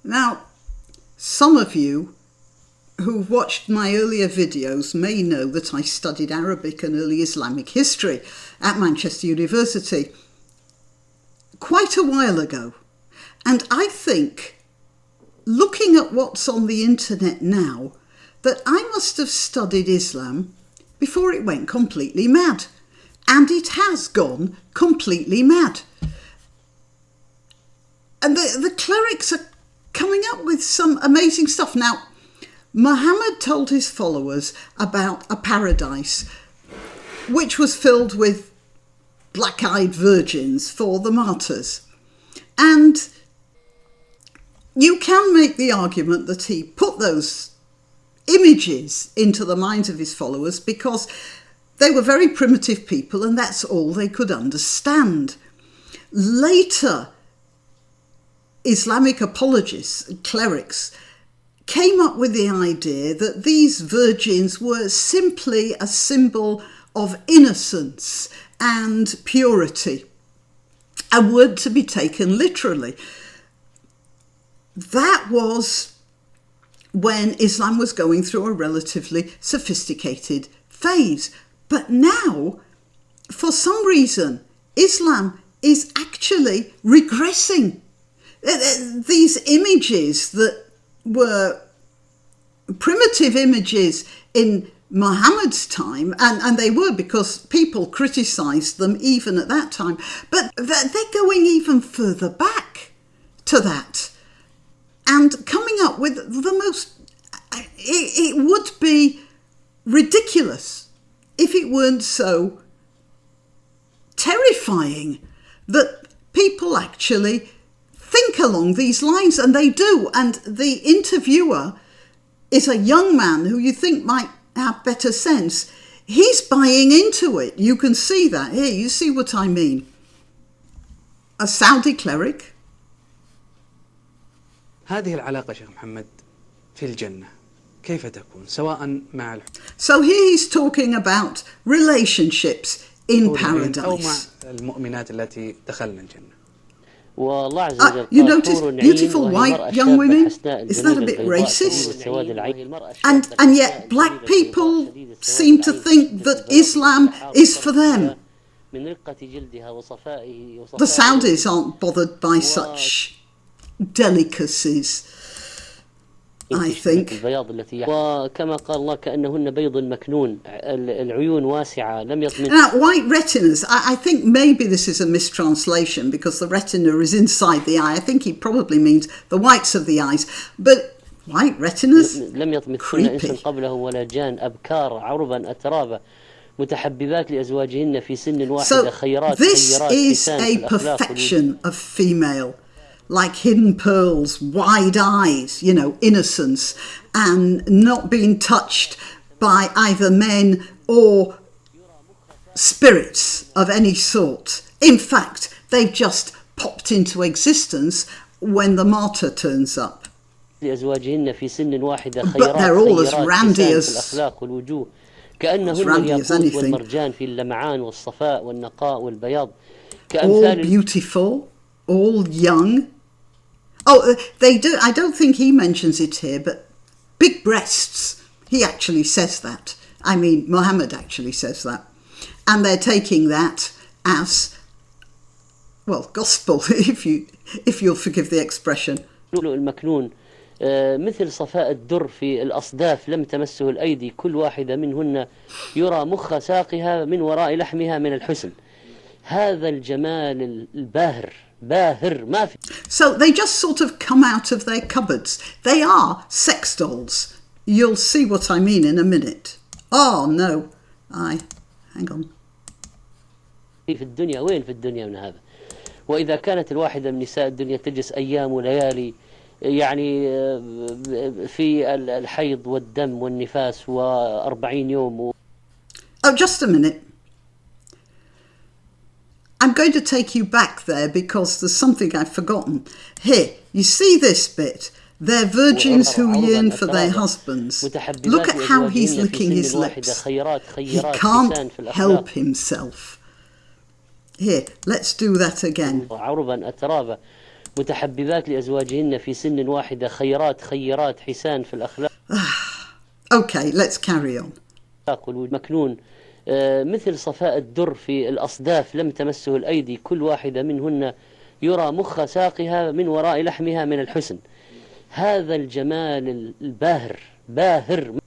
Now, some of you who've watched my earlier videos may know that I studied Arabic and early Islamic history at Manchester University quite a while ago. And I think, looking at what's on the internet now, that I must have studied Islam before it went completely mad. And it has gone completely mad. And the clerics are coming up with some amazing stuff. Now, Muhammad told his followers about a paradise which was filled with black-eyed virgins for the martyrs. And you can make the argument that he put those images into the minds of his followers because they were very primitive people and that's all they could understand. Later, Islamic apologists and clerics came up with the idea that these virgins were simply a symbol of innocence and purity and weren't to be taken literally. That was when Islam was going through a relatively sophisticated phase. But now, for some reason, Islam is actually regressing. These images that were primitive images in Muhammad's time, and they were because people criticised them even at that time, but they're going even further back to that and coming up with the most... It would be ridiculous if it weren't so terrifying that people actually think along these lines, and they do. And the interviewer is a young man who you think might have better sense. He's buying into it. You can see that. Here, you see what I mean. A Saudi cleric. هذه العلاقة شيخ محمد في الجنة كيف تكون سواء مع So here he's talking about relationships in paradise. أو مع المؤمنات التي دخلن الجنة. You notice beautiful white young women? Is that a bit racist? And yet black people seem to think that Islam is for them. The Saudis aren't bothered by such delicacies, I think. وكما قال الله كأنهن بيض مكنون العيون واسعة لم يطمن. Now, white retinas, I think maybe this is a mistranslation because the retina is inside the eye. I think he probably means the whites of the eyes. But white retinas? لم يطمثن إنس قبله ولا جان أبكار عربا أترابا متحببات لأزواجهن في سن واحدة خيرات. So this is a perfection of female. Like hidden pearls, wide eyes, you know, innocence, and not being touched by either men or spirits of any sort. In fact, they've just popped into existence when the martyr turns up. But they're all as randy as anything. All beautiful, all young. Oh, they do. I don't think he mentions it here, but big breasts. He actually says that. I mean, Muhammad actually says that. And they're taking that as, well, gospel, if you'll forgive the expression. مثل صفاء الدر في الأصداف لم تمسه الأيدي كل واحدة منهن يرى مخ ساقها من وراء لحمها من الحسن هذا الجمال الباهر باهر ما في. So they just sort of come out of their cupboards. They are sex dolls. You'll see what I mean in a minute. Oh no, hang on. في الدنيا وين في الدنيا من هذا؟ وإذا كانت الواحدة من نساء الدنيا تجلس أيام وليالي يعني في الحيض والدم والنفاس و40 يوم. Oh, just a minute. I'm going to take you back there because there's something I've forgotten. Here, you see this bit. They're virgins who yearn for their husbands. Look at how he's licking his lips. He can't help himself. Here, let's do that again. متحببات لأزواجهن في سن واحدة، خيرات خيرات حسان في الأخلاق Okay, let's carry on. والمكنون، مثل صفاء الدر في الأصداف لم تمسه الأيدي، كل واحدة منهن يرى مخ ساقها من وراء لحمها من الحسن. هذا الجمال الباهر باهر.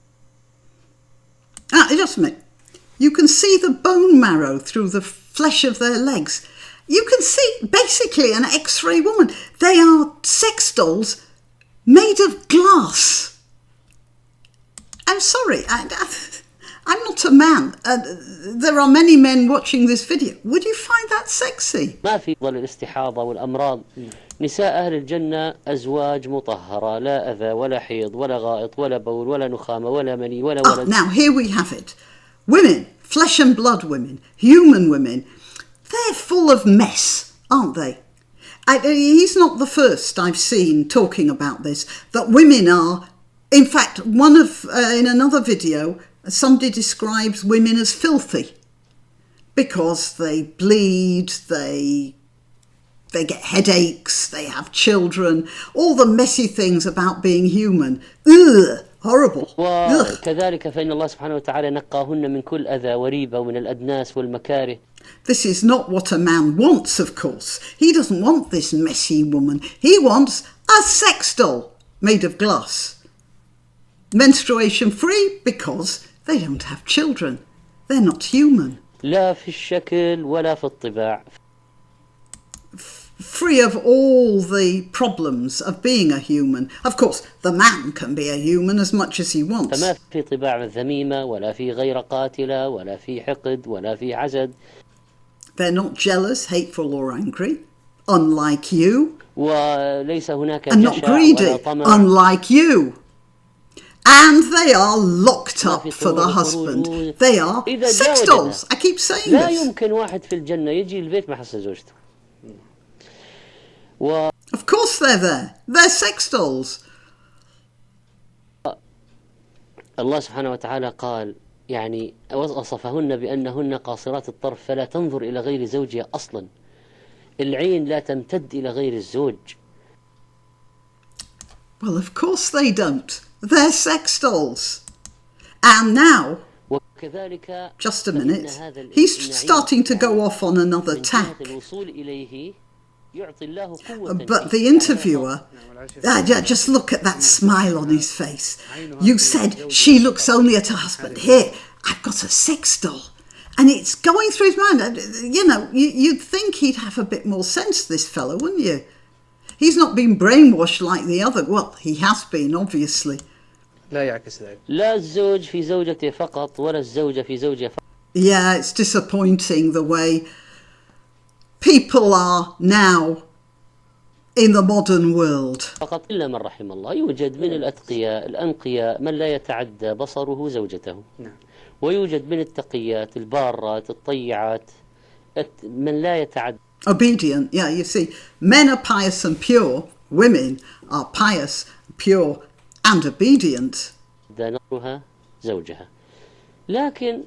Just a minute. You can see the bone marrow through the flesh of their legs. You can see basically an X-ray woman. They are sex dolls made of glass. I'm sorry, I'm not a man. There are many men watching this video. Would you find that sexy? ما في ظل الاستحاضة والأمراض. نساء أهل الجنة أزواج مطهرة، لا أذى ولا حيض ولا غائط ولا بول ولا نخامة ولا مني ولا ولد. Now here we have it. Women, flesh and blood women, human women, they're full of mess, aren't they? He's not the first I've seen talking about this, that women are, in fact, in another video, somebody describes women as filthy because they bleed, they get headaches, they have children, all the messy things about being human. Ugh, horrible. وكذلك فإن الله سبحانه وتعالى نقاهن من كل أذى وريبة ومن الأدناس والمكاره. This is not what a man wants, of course. He doesn't want this messy woman. He wants a sex doll made of glass. Menstruation free because they don't have children. They're not human. لا في الشكل ولا في الطباع. Free of all the problems of being a human. Of course, the man can be a human as much as he wants. فما في طباع ذميمة ولا في غير قاتلة ولا في حقد ولا في عزد. They're not jealous, hateful or angry, unlike you. وليس هناك and not greedy, unlike you. And they are locked up for the husband. They are sex dolls. I keep saying لا this. يمكن واحد في الجنة يجي البيت ما حس زوجته. Of course they're there. They're sex dolls. الله سبحانه وتعالى قال يعني وصفهن بأنهن قاصرات الطرف فلا تنظر إلى غير زوجها أصلا. العين لا تمتد إلى غير الزوج. Well, of course they don't. They're sex dolls. And now, وكذلك just a minute, he's starting to go off on another tack. But the interviewer, just look at that smile on his face. You said she looks only at her husband. Here, I've got a sex doll. And it's going through his mind. You know, you'd think he'd have a bit more sense, this fellow, wouldn't you? He's not been brainwashed like the other. Well, he has been, obviously. لا يعكس ذلك. لا الزوج في زوجته فقط ولا الزوجة في زوجها فقط. Yeah, it's disappointing the way people are now in the modern world. فقط إلا من رحم الله. يوجد من الأتقياء الأنقياء من لا يتعدى بصره زوجته. نعم. ويوجد من التقيات البارات الطيعات من لا يتعدى. Obedient, yeah, you see, men are pious and pure, women are pious, pure and obedient. نظرها زوجها. لكن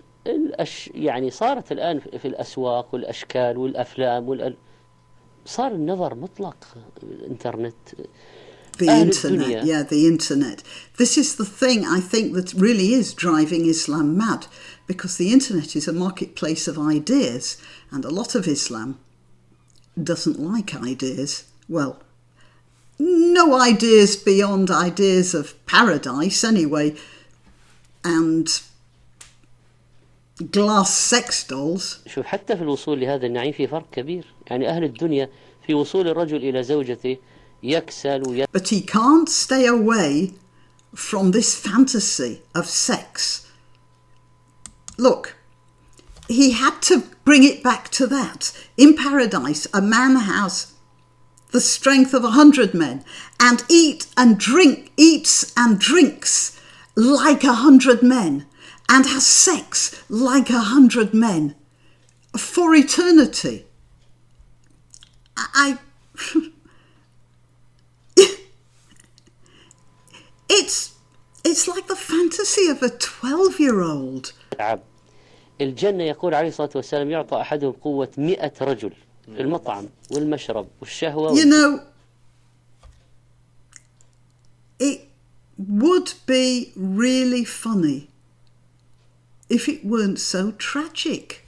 يعني صارت الآن في الأسواق والأشكال والأفلام صار النظر مطلق. الإنترنت. The internet, yeah, the internet. This is the thing I think that really is driving Islam mad, because the internet is a marketplace of ideas, and a lot of Islam doesn't like ideas. Well, no ideas beyond ideas of paradise anyway, and glass sex dolls. شوف حتى في الوصول لهذا النعيم في فرق كبير. يعني أهل الدنيا في وصول الرجل إلى زوجته يكسل But he can't stay away from this fantasy of sex. Look, he had to bring it back to that. In paradise, a man has the strength of 100 men and eats and drinks like 100 men and has sex like 100 men for eternity. It's like the fantasy of a 12-year-old. الجنة يقول عليه الصلاة والسلام يعطى أحدهم قوة 100 رجل في المطعم والمشرب والشهوة. You know, would be really funny if it weren't so tragic.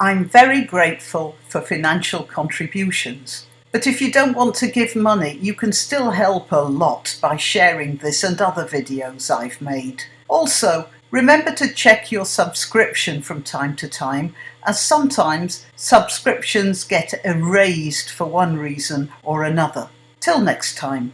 I'm very grateful for financial contributions, but if you don't want to give money, you can still help a lot by sharing this and other videos I've made. Also, remember to check your subscription from time to time, as sometimes subscriptions get erased for one reason or another. Till next time.